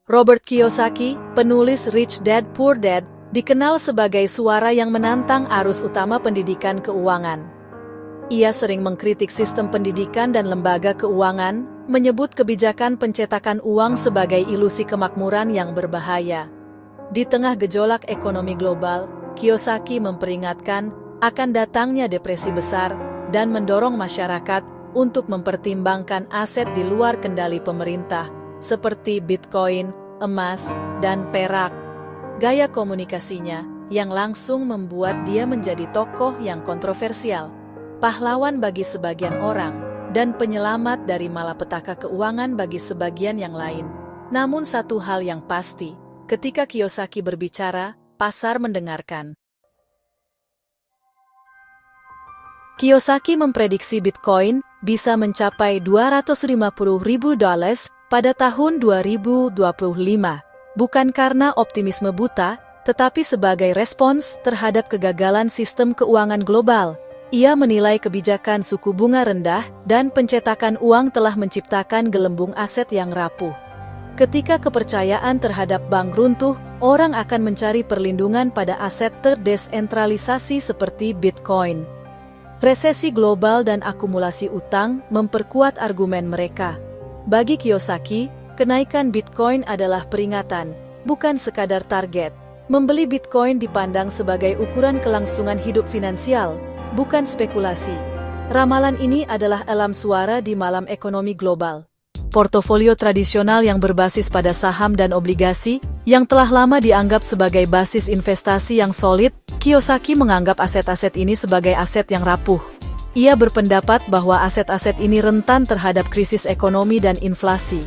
Robert Kiyosaki, penulis Rich Dad Poor Dad, dikenal sebagai suara yang menantang arus utama pendidikan keuangan. Ia sering mengkritik sistem pendidikan dan lembaga keuangan, menyebut kebijakan pencetakan uang sebagai ilusi kemakmuran yang berbahaya. Di tengah gejolak ekonomi global, Kiyosaki memperingatkan akan datangnya depresi besar dan mendorong masyarakat untuk mempertimbangkan aset di luar kendali pemerintah, seperti Bitcoin, emas, dan perak. Gaya komunikasinya yang langsung membuat dia menjadi tokoh yang kontroversial, pahlawan bagi sebagian orang, dan penyelamat dari malapetaka keuangan bagi sebagian yang lain. Namun satu hal yang pasti, ketika Kiyosaki berbicara, pasar mendengarkan. Kiyosaki memprediksi Bitcoin bisa mencapai $250.000 pada tahun 2025, bukan karena optimisme buta, tetapi sebagai respons terhadap kegagalan sistem keuangan global. Ia menilai kebijakan suku bunga rendah dan pencetakan uang telah menciptakan gelembung aset yang rapuh. Ketika kepercayaan terhadap bank runtuh, orang akan mencari perlindungan pada aset terdesentralisasi seperti Bitcoin. Resesi global dan akumulasi utang memperkuat argumen mereka. Bagi Kiyosaki, kenaikan Bitcoin adalah peringatan, bukan sekadar target. Membeli Bitcoin dipandang sebagai ukuran kelangsungan hidup finansial, bukan spekulasi. Ramalan ini adalah alam suara di malam ekonomi global. Portofolio tradisional yang berbasis pada saham dan obligasi, yang telah lama dianggap sebagai basis investasi yang solid, Kiyosaki menganggap aset-aset ini sebagai aset yang rapuh. Ia berpendapat bahwa aset-aset ini rentan terhadap krisis ekonomi dan inflasi.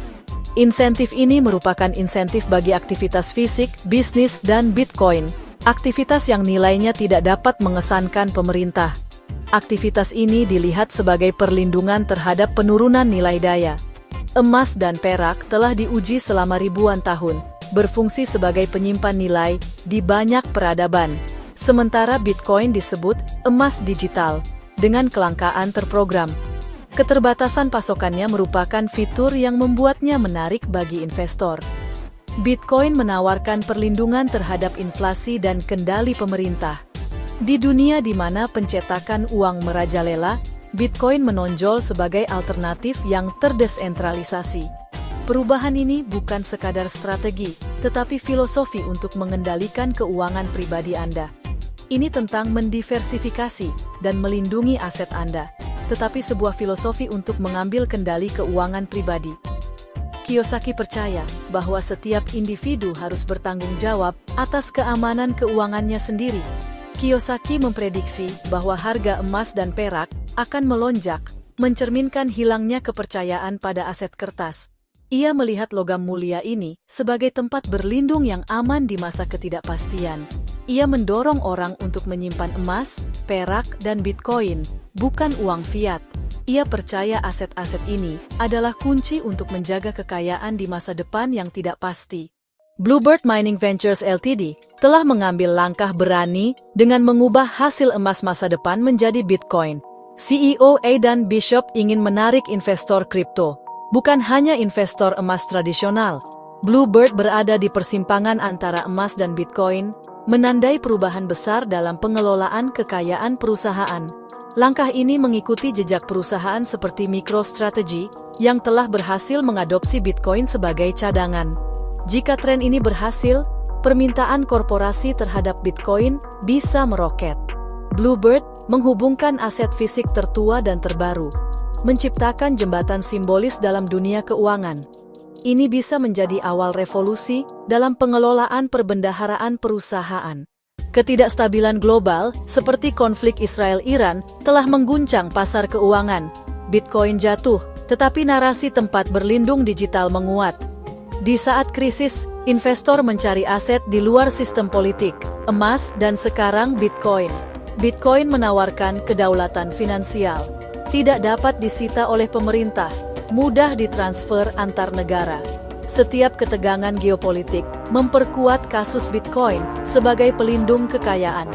Insentif ini merupakan insentif bagi aktivitas fisik, bisnis, dan Bitcoin, aktivitas yang nilainya tidak dapat mengesankan pemerintah. Aktivitas ini dilihat sebagai perlindungan terhadap penurunan nilai daya. Emas dan perak telah diuji selama ribuan tahun, berfungsi sebagai penyimpan nilai di banyak peradaban. Sementara Bitcoin disebut emas digital, dengan kelangkaan terprogram. Keterbatasan pasokannya merupakan fitur yang membuatnya menarik bagi investor. Bitcoin menawarkan perlindungan terhadap inflasi dan kendali pemerintah. Di dunia di mana pencetakan uang merajalela, Bitcoin menonjol sebagai alternatif yang terdesentralisasi. Perubahan ini bukan sekadar strategi, tetapi filosofi untuk mengendalikan keuangan pribadi Anda. Ini tentang mendiversifikasi dan melindungi aset Anda, tetapi sebuah filosofi untuk mengambil kendali keuangan pribadi. Kiyosaki percaya bahwa setiap individu harus bertanggung jawab atas keamanan keuangannya sendiri. Kiyosaki memprediksi bahwa harga emas dan perak akan melonjak, mencerminkan hilangnya kepercayaan pada aset kertas. Ia melihat logam mulia ini sebagai tempat berlindung yang aman di masa ketidakpastian. Ia mendorong orang untuk menyimpan emas, perak, dan Bitcoin, bukan uang fiat. Ia percaya aset-aset ini adalah kunci untuk menjaga kekayaan di masa depan yang tidak pasti. Bluebird Mining Ventures Ltd. telah mengambil langkah berani dengan mengubah hasil emas masa depan menjadi Bitcoin. CEO Aidan Bishop ingin menarik investor kripto, bukan hanya investor emas tradisional. Bluebird berada di persimpangan antara emas dan Bitcoin, menandai perubahan besar dalam pengelolaan kekayaan perusahaan. Langkah ini mengikuti jejak perusahaan seperti MicroStrategy, yang telah berhasil mengadopsi Bitcoin sebagai cadangan. Jika tren ini berhasil, permintaan korporasi terhadap Bitcoin bisa meroket. Bluebird menghubungkan aset fisik tertua dan terbaru, menciptakan jembatan simbolis dalam dunia keuangan. Ini bisa menjadi awal revolusi dalam pengelolaan perbendaharaan perusahaan. Ketidakstabilan global, seperti konflik Israel-Iran, telah mengguncang pasar keuangan. Bitcoin jatuh, tetapi narasi tempat berlindung digital menguat. Di saat krisis, investor mencari aset di luar sistem politik, emas, dan sekarang Bitcoin. Bitcoin menawarkan kedaulatan finansial. Tidak dapat disita oleh pemerintah, mudah ditransfer antar negara. Setiap ketegangan geopolitik memperkuat kasus Bitcoin sebagai pelindung kekayaan.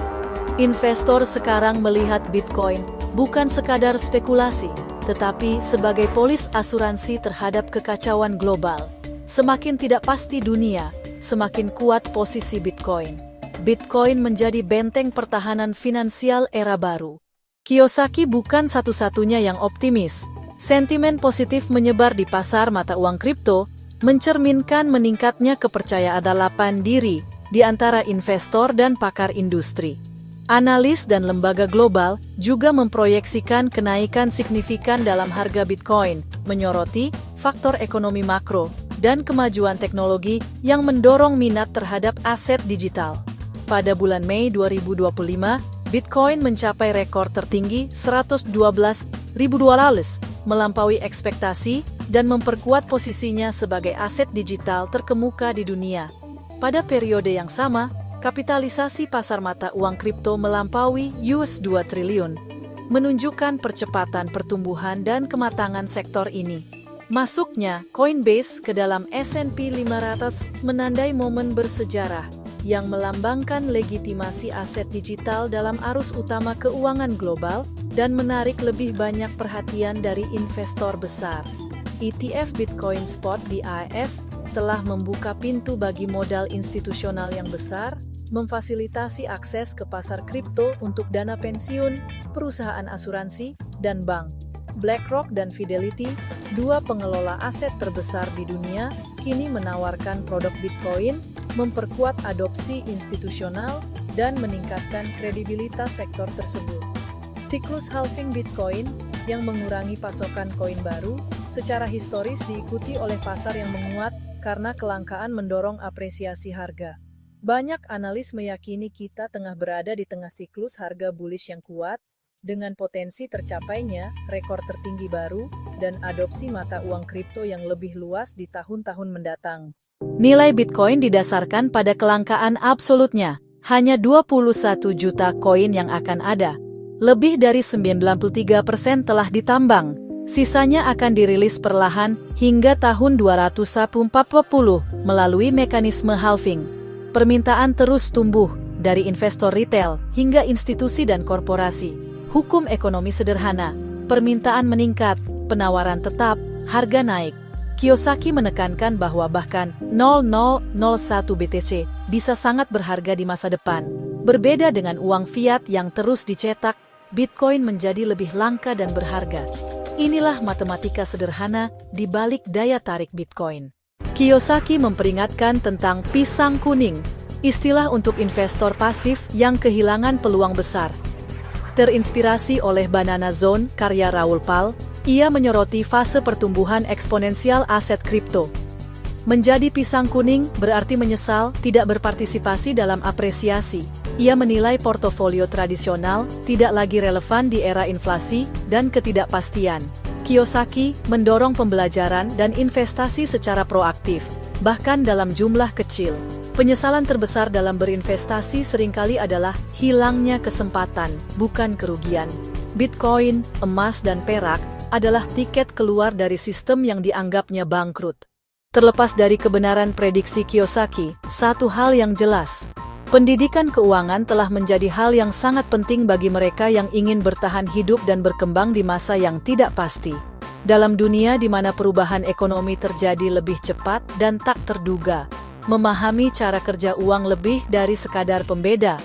Investor sekarang melihat Bitcoin bukan sekadar spekulasi, tetapi sebagai polis asuransi terhadap kekacauan global. Semakin tidak pasti dunia, semakin kuat posisi Bitcoin. Bitcoin menjadi benteng pertahanan finansial era baru. Kiyosaki bukan satu-satunya yang optimis. Sentimen positif menyebar di pasar mata uang kripto, mencerminkan meningkatnya kepercayaan diri di antara investor dan pakar industri. Analis dan lembaga global juga memproyeksikan kenaikan signifikan dalam harga Bitcoin, menyoroti faktor ekonomi makro dan kemajuan teknologi yang mendorong minat terhadap aset digital. Pada bulan Mei 2025, Bitcoin mencapai rekor tertinggi $112.200, melampaui ekspektasi dan memperkuat posisinya sebagai aset digital terkemuka di dunia. Pada periode yang sama, kapitalisasi pasar mata uang kripto melampaui $2 triliun, menunjukkan percepatan pertumbuhan dan kematangan sektor ini. Masuknya Coinbase ke dalam S&P 500 menandai momen bersejarah yang melambangkan legitimasi aset digital dalam arus utama keuangan global dan menarik lebih banyak perhatian dari investor besar. ETF Bitcoin Spot (BIS) telah membuka pintu bagi modal institusional yang besar, memfasilitasi akses ke pasar kripto untuk dana pensiun, perusahaan asuransi, dan bank. BlackRock dan Fidelity, dua pengelola aset terbesar di dunia, kini menawarkan produk Bitcoin, memperkuat adopsi institusional, dan meningkatkan kredibilitas sektor tersebut. Siklus halving Bitcoin, yang mengurangi pasokan koin baru, secara historis diikuti oleh pasar yang menguat karena kelangkaan mendorong apresiasi harga. Banyak analis meyakini kita tengah berada di tengah siklus harga bullish yang kuat, dengan potensi tercapainya rekor tertinggi baru dan adopsi mata uang kripto yang lebih luas di tahun-tahun mendatang. Nilai Bitcoin didasarkan pada kelangkaan absolutnya, hanya 21 juta koin yang akan ada. Lebih dari 93% telah ditambang, sisanya akan dirilis perlahan hingga tahun 2040 melalui mekanisme halving. Permintaan terus tumbuh, dari investor retail hingga institusi dan korporasi. Hukum ekonomi sederhana, permintaan meningkat, penawaran tetap, harga naik. Kiyosaki menekankan bahwa bahkan 0001 BTC bisa sangat berharga di masa depan. Berbeda dengan uang fiat yang terus dicetak, Bitcoin menjadi lebih langka dan berharga. Inilah matematika sederhana di balik daya tarik Bitcoin. Kiyosaki memperingatkan tentang pisang kuning, istilah untuk investor pasif yang kehilangan peluang besar. Terinspirasi oleh Banana Zone, karya Raoul Pal, ia menyoroti fase pertumbuhan eksponensial aset kripto. Menjadi pisang kuning berarti menyesal tidak berpartisipasi dalam apresiasi. Ia menilai portofolio tradisional tidak lagi relevan di era inflasi dan ketidakpastian. Kiyosaki mendorong pembelajaran dan investasi secara proaktif, bahkan dalam jumlah kecil. Penyesalan terbesar dalam berinvestasi seringkali adalah hilangnya kesempatan, bukan kerugian. Bitcoin, emas dan perak adalah tiket keluar dari sistem yang dianggapnya bangkrut. Terlepas dari kebenaran prediksi Kiyosaki, satu hal yang jelas, pendidikan keuangan telah menjadi hal yang sangat penting bagi mereka yang ingin bertahan hidup dan berkembang di masa yang tidak pasti. Dalam dunia di mana perubahan ekonomi terjadi lebih cepat dan tak terduga, memahami cara kerja uang lebih dari sekadar pembeda.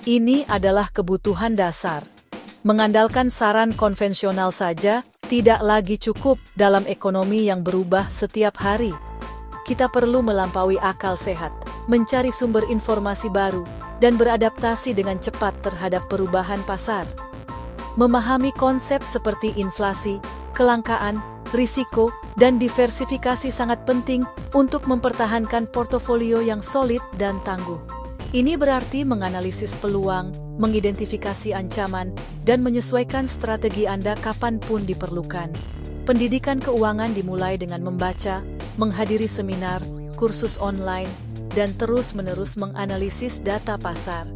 Ini adalah kebutuhan dasar. Mengandalkan saran konvensional saja tidak lagi cukup dalam ekonomi yang berubah setiap hari. Kita perlu melampaui akal sehat, mencari sumber informasi baru, dan beradaptasi dengan cepat terhadap perubahan pasar. Memahami konsep seperti inflasi, kelangkaan, risiko, dan diversifikasi sangat penting untuk mempertahankan portofolio yang solid dan tangguh. Ini berarti menganalisis peluang, mengidentifikasi ancaman, dan menyesuaikan strategi Anda kapanpun diperlukan. Pendidikan keuangan dimulai dengan membaca, menghadiri seminar, kursus online, dan terus-menerus menganalisis data pasar.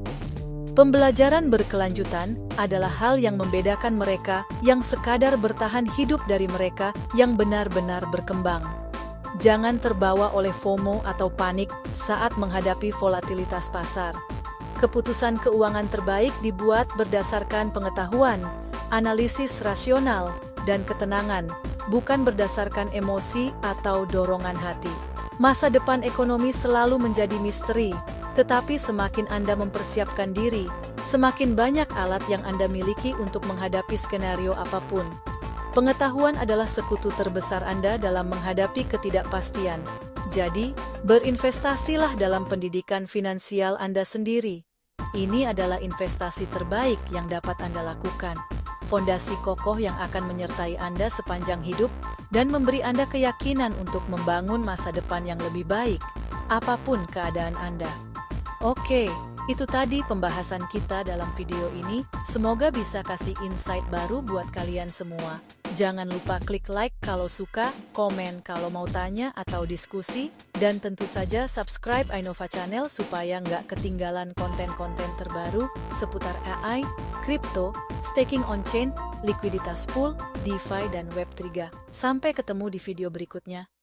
Pembelajaran berkelanjutan adalah hal yang membedakan mereka yang sekadar bertahan hidup dari mereka yang benar-benar berkembang. Jangan terbawa oleh FOMO atau panik saat menghadapi volatilitas pasar. Keputusan keuangan terbaik dibuat berdasarkan pengetahuan, analisis rasional, dan ketenangan, bukan berdasarkan emosi atau dorongan hati. Masa depan ekonomi selalu menjadi misteri, tetapi semakin Anda mempersiapkan diri, semakin banyak alat yang Anda miliki untuk menghadapi skenario apapun. Pengetahuan adalah sekutu terbesar Anda dalam menghadapi ketidakpastian. Jadi, berinvestasilah dalam pendidikan finansial Anda sendiri. Ini adalah investasi terbaik yang dapat Anda lakukan. Fondasi kokoh yang akan menyertai Anda sepanjang hidup dan memberi Anda keyakinan untuk membangun masa depan yang lebih baik, apapun keadaan Anda. Oke, itu tadi pembahasan kita dalam video ini. Semoga bisa kasih insight baru buat kalian semua. Jangan lupa klik like kalau suka, komen kalau mau tanya atau diskusi, dan tentu saja subscribe Ainova Channel supaya nggak ketinggalan konten-konten terbaru seputar AI, kripto, staking on-chain, likuiditas pool, DeFi, dan Web3. Sampai ketemu di video berikutnya.